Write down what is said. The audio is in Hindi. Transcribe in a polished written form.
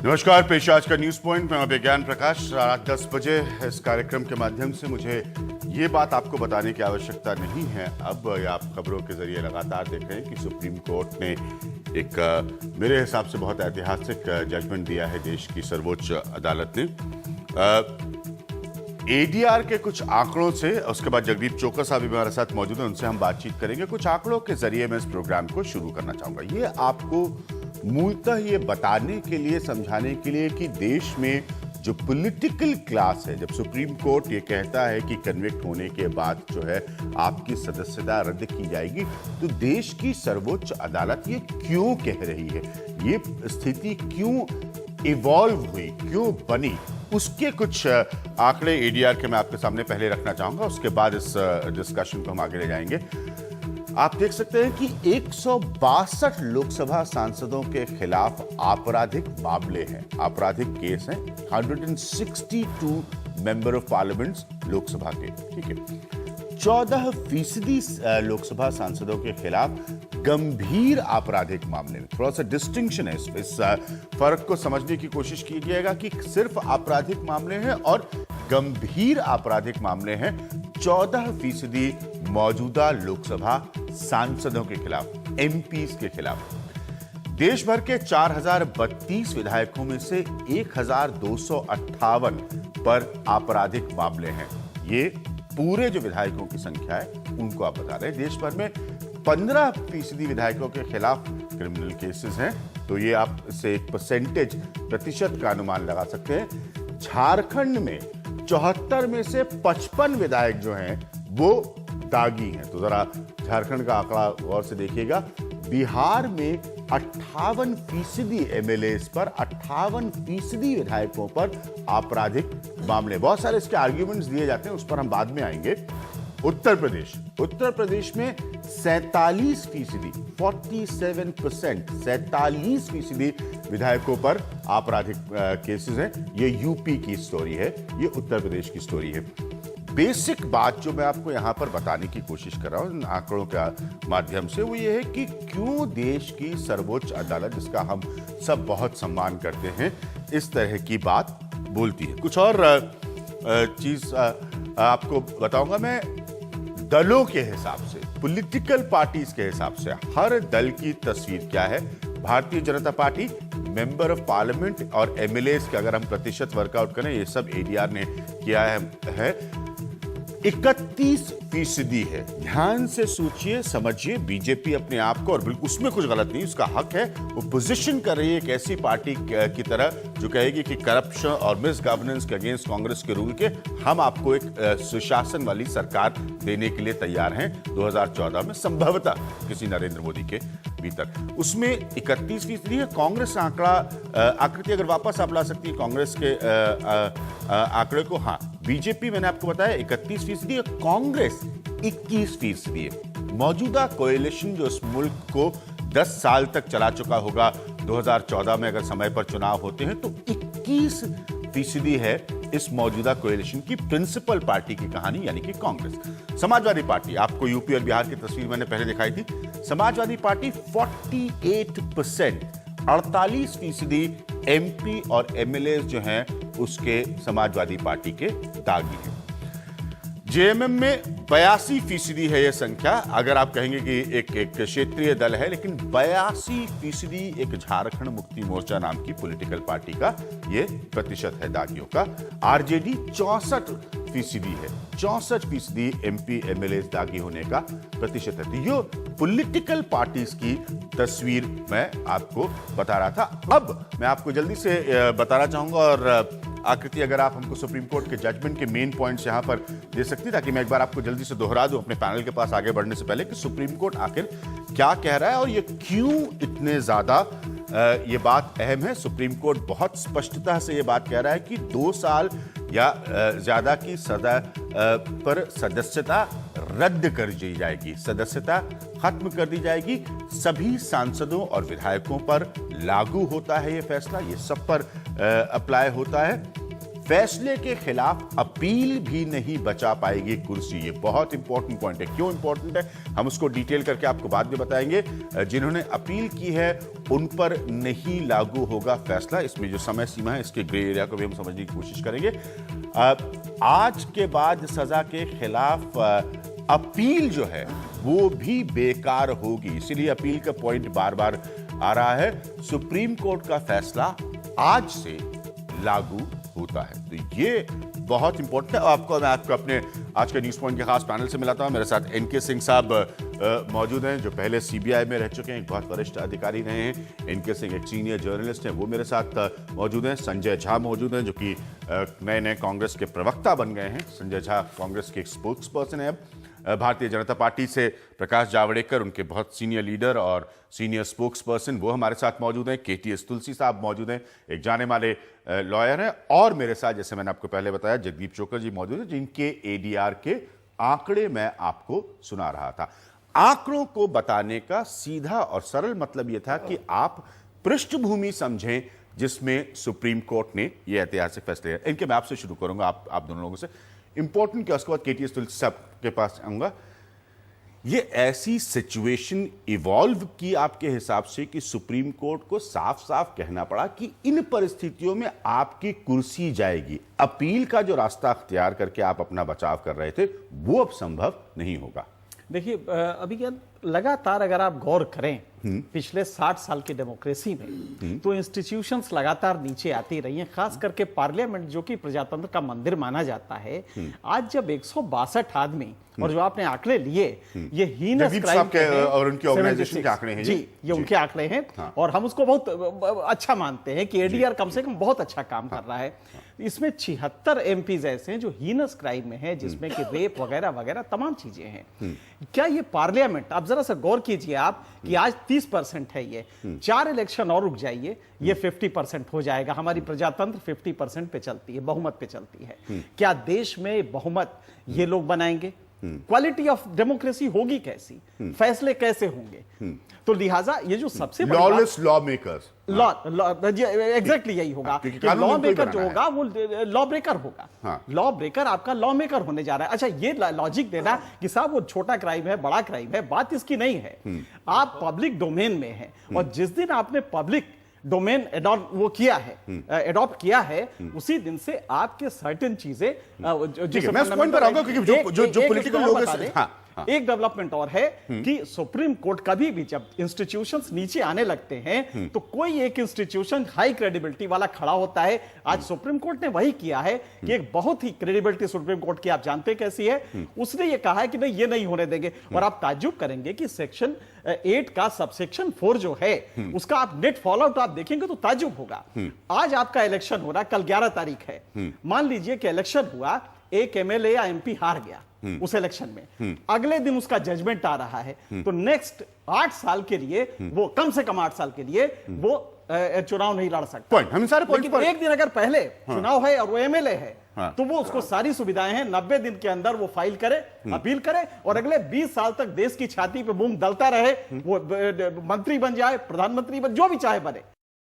नमस्कार, पेश आज का न्यूज पॉइंट में विज्ञान प्रकाश। रात 10 बजे इस कार्यक्रम के माध्यम से मुझे ये बात आपको बताने की आवश्यकता नहीं है। अब आप खबरों के जरिए लगातार देख रहे हैं कि सुप्रीम कोर्ट ने एक मेरे हिसाब से बहुत ऐतिहासिक जजमेंट दिया है देश की सर्वोच्च अदालत ने। एडीआर के कुछ आंकड़ों से, उसके बाद जगदीप चोकर साहब भी हमारे साथ मौजूद हैं, उनसे हम बातचीत करेंगे। कुछ आंकड़ों के जरिए मैं इस प्रोग्राम को शुरू करना चाहूंगा। ये आपको मूलतः ये बताने के लिए, समझाने के लिए कि देश में जो पॉलिटिकल क्लास है, जब सुप्रीम कोर्ट ये कहता है कि कन्विक्ट होने के बाद जो है आपकी सदस्यता रद्द की जाएगी, तो देश की सर्वोच्च अदालत ये क्यों कह रही है, ये स्थिति क्यों इवॉल्व हुई, क्यों बनी, उसके कुछ आंकड़े एडीआर के मैं आपके सामने पहले रखना चाहूंगा। उसके बाद इस डिस्कशन को हम आगे ले जाएंगे। आप देख सकते हैं कि 162 लोकसभा सांसदों के खिलाफ आपराधिक मामले हैं, आपराधिक केस हैं। 162 मेंबर ऑफ पार्लियामेंट लोकसभा के, ठीक है। 14% लोकसभा सांसदों के खिलाफ गंभीर आपराधिक मामले में। थोड़ा सा डिस्टिंक्शन है, इस फर्क को समझने की कोशिश कीजिएगा कि सिर्फ आपराधिक मामले हैं और गंभीर आपराधिक मामले हैं 14% मौजूदा लोकसभा सांसदों के खिलाफ, एमपीज के खिलाफ। देश भर के 4032 विधायकों में से 1258 पर आपराधिक मामले हैं। ये पूरे जो विधायकों की संख्या है उनको आप बता रहे हैं। देश भर में 15% विधायकों के खिलाफ क्रिमिनल केसेस हैं, तो ये आप इससे एक प्रतिशत का अनुमान लगा सकते हैं। झारखंड में 74 में से 55 विधायक जो हैं वो दागी हैं, तो जरा झारखंड का आंकड़ा गौर से देखिएगा। बिहार में 58% एमएलएस पर, 58% विधायकों पर आपराधिक मामले। बहुत सारे इसके आर्ग्यूमेंट्स दिए जाते हैं, उस पर हम बाद में आएंगे। उत्तर प्रदेश में 47%, 47% विधायकों पर आपराधिक केसेस हैं। ये यूपी की स्टोरी है, ये उत्तर प्रदेश की स्टोरी है। बेसिक बात जो मैं आपको यहां पर बताने की कोशिश कर रहा हूं इन आंकड़ों के माध्यम से, वो ये है कि क्यों देश की सर्वोच्च अदालत, जिसका हम सब बहुत सम्मान करते हैं, इस तरह की बात बोलती है। कुछ और चीज आपको बताऊंगा मैं। दलों के हिसाब से, पॉलिटिकल पार्टीज के हिसाब से हर दल की तस्वीर क्या है। Bharatiya Janata party member of parliament और एमएलएस के अगर हम प्रतिशत वर्कआउट करें, ये सब एडीआर ने किया है 31% है। ध्यान से सोचिए, समझिए। बीजेपी अपने आप को, और बिल्कुल उसमें कुछ गलत नहीं, उसका हक है, वो पोजीशन कर रही है एक ऐसी पार्टी की तरह जो कहेगी कि करप्शन और मिस गवर्नेंस के अगेंस्ट कांग्रेस के रूल के हम आपको एक सुशासन वाली सरकार देने के लिए तैयार हैं 2014 में, संभवतः किसी नरेंद्र मोदी के भीतर। उसमें 31% है। कांग्रेस आंकड़ा, आकृति अगर वापस आप ला सकती है कांग्रेस के आंकड़े को। हाँ, बीजेपी मैंने आपको बताया 31% है, कांग्रेस 21% है। मौजूदा कोएलिशन जो इस मुल्क को 10 साल तक चला चुका होगा, 2014 में अगर समय पर चुनाव होते हैं तो 21% है इस मौजूदा कोएलिशन की प्रिंसिपल पार्टी की कहानी, यानी कि कांग्रेस। समाजवादी पार्टी, आपको यूपी और बिहार की तस्वीर मैंने पहले दिखाई थी। समाजवादी पार्टी 48%, 48% एमपी और एमएलए जो हैं उसके समाजवादी पार्टी के दागी हैं। जेएमएम में 82% है यह संख्या। अगर आप कहेंगे कि एक क्षेत्रीय दल है, लेकिन 82% एक झारखंड मुक्ति मोर्चा नाम की पॉलिटिकल पार्टी का ये प्रतिशत है दागियों का। आरजेडी 64% है, 64% एमपी एमएलए दागी होने का प्रतिशत है। तो ये पॉलिटिकल पार्टीज की तस्वीर मैं आपको बता रहा था। अब मैं आपको जल्दी से बताना चाहूंगा, और आकृति अगर आप हमको सुप्रीम कोर्ट के जजमेंट के मेन पॉइंट्स यहां पर दे सकती, ताकि मैं एक बार आपको जल्दी से दोहरा दूं अपने पैनल के पास आगे बढ़ने से पहले कि सुप्रीम कोर्ट आखिर क्या कह रहा है और ये क्यों इतने ज्यादा ये बात अहम है। सुप्रीम कोर्ट बहुत स्पष्टता से ये बात कह रहा है कि 2 साल या ज्यादा की सजा पर सदस्यता रद्द कर दी जाएगी, सदस्यता खत्म कर दी जाएगी। सभी सांसदों और विधायकों पर लागू होता है ये फैसला, ये सब पर अप्लाई होता है। फैसले के खिलाफ अपील भी नहीं बचा पाएगी कुर्सी। ये बहुत इंपॉर्टेंट पॉइंट है। क्यों इंपॉर्टेंट है हम उसको डिटेल करके आपको बाद में बताएंगे। जिन्होंने अपील की है उन पर नहीं लागू होगा फैसला। इसमें जो समय सीमा है इसके ग्रे एरिया को भी हम समझने की कोशिश करेंगे। आज के बाद सजा के खिलाफ अपील जो है वो भी बेकार होगी, इसलिए अपील का पॉइंट बार बार आ रहा है। सुप्रीम कोर्ट का फैसला आज से लागू होता है, तो ये बहुत इंपॉर्टेंट है। मैं आपको अपने आज के न्यूज पॉइंट के खास पैनल से मिलाता हूं। मेरे साथ एनके सिंह साहब मौजूद हैं, जो पहले सीबीआई में रह चुके हैं, एक बहुत वरिष्ठ अधिकारी रहे हैं। एनके सिंह एक सीनियर जर्नलिस्ट हैं, वो मेरे साथ मौजूद हैं। संजय झा मौजूद हैं, जो कि नए नए कांग्रेस के प्रवक्ता बन गए हैं। संजय झा कांग्रेस के एक स्पोक्स पर्सन है। अब भारतीय जनता पार्टी से प्रकाश जावड़ेकर, उनके बहुत सीनियर लीडर और सीनियर स्पोक्स पर्सन, वो हमारे साथ मौजूद हैं। केटीएस तुलसी साहब मौजूद हैं, एक जाने माने लॉयर हैं। और मेरे साथ, जैसे मैंने आपको पहले बताया, जगदीप चोकर जी मौजूद हैं, जिनके एडीआर के आंकड़े मैं आपको सुना रहा था। आंकड़ों को बताने का सीधा और सरल मतलब यह था कि आप पृष्ठभूमि समझें जिसमें सुप्रीम कोर्ट ने यह ऐतिहासिक फैसले लिया। इनके मैं आपसे शुरू करूंगा, आप दोनों लोगों से। इंपॉर्टेंट क्या, उसके बाद केटीएस तुलसी साहब के पास आऊंगा। ये ऐसी सिचुएशन इवॉल्व की आपके हिसाब से कि सुप्रीम कोर्ट को साफ साफ कहना पड़ा कि इन परिस्थितियों में आपकी कुर्सी जाएगी। अपील का जो रास्ता अख्तियार करके आप अपना बचाव कर रहे थे वो अब संभव नहीं होगा। देखिए, अभी क्या लगातार अगर आप गौर करें पिछले 60 साल की डेमोक्रेसी में, तो इंस्टीट्यूशंस लगातार नीचे आती रही हैं, खास करके पार्लियामेंट जो कि प्रजातंत्र का मंदिर माना जाता है। आज जब 162 आदमी, और जो आपने आंकड़े लिए, ये हीनस क्राइम के और उनकी ऑर्गेनाइजेशन के आंकड़े हैं। जी, ये उनके आंकड़े हैं। हाँ। और हम उसको बहुत अच्छा मानते हैं कि एडीआर कम से कम बहुत अच्छा काम कर रहा है। इसमें 76 एमपीज ऐसे हैं जो हीनस क्राइम में है, जिसमें कि रेप वगैरह वगैरह तमाम चीजें हैं। क्या ये पार्लियामेंट, आप जरा सा गौर कीजिए आप कि आज 30% है, ये 4 इलेक्शन और रुक जाइए, ये 50% हो जाएगा। हमारी प्रजातंत्र 50% पे चलती है, बहुमत पे चलती है। क्या देश में बहुमत ये लोग बनाएंगे? क्वालिटी ऑफ डेमोक्रेसी होगी कैसी? फैसले कैसे होंगे? तो लिहाजा ये जो सबसे लॉलेस लॉ मेकर्स, एग्जैक्टली यही होगा कि लॉ मेकर जो होगा वो लॉ ब्रेकर होगा। लॉ ब्रेकर आपका लॉ मेकर होने जा रहा है। अच्छा, ये लॉजिक देना कि साहब वो छोटा क्राइम है, बड़ा क्राइम है, बात इसकी नहीं है। आप पब्लिक डोमेन में हैं, और जिस दिन आपने पब्लिक डोमेन एडॉप्ट किया है, उसी दिन से आपके सर्टेन चीजें एक डेवलपमेंट और है कि सुप्रीम कोर्ट कभी भी जब इंस्टीट्यूशंस नीचे आने लगते हैं तो कोई एक इंस्टीट्यूशन हाई क्रेडिबिलिटी वाला खड़ा होता है। आज सुप्रीम कोर्ट ने वही किया है कि एक बहुत ही क्रेडिबिलिटी सुप्रीम कोर्ट की, आप जानते कैसी है, उसने ये कहा है कि नहीं, ये नहीं होने देंगे। और आप ताज्जुब करेंगे कि सेक्शन 8 का सबसेक्शन 4 जो है, उसका आप नेट फॉलोआउट आप देखेंगे तो ताज्जुब होगा। आज आपका इलेक्शन हो रहा है, कल 11 तारीख है। मान लीजिए कि इलेक्शन हुआ, एक एमएलए या एमपी हार गया उस इलेक्शन में, अगले दिन उसका जजमेंट आ रहा है, तो नेक्स्ट 8 साल के लिए वो, कम से कम 8 साल के लिए वो चुनाव नहीं लड़ सकता। हम सारे लेकिन एक दिन अगर पहले चुनाव है और वो एमएलए है, तो वो उसको सारी सुविधाएं हैं, 90 दिन के अंदर वो फाइल करे, अपील करे, और अगले 20 साल तक देश की छाती पे मूंग दलता रहे। वो मंत्री बन जाए, प्रधानमंत्री बन, जो भी चाहे बने।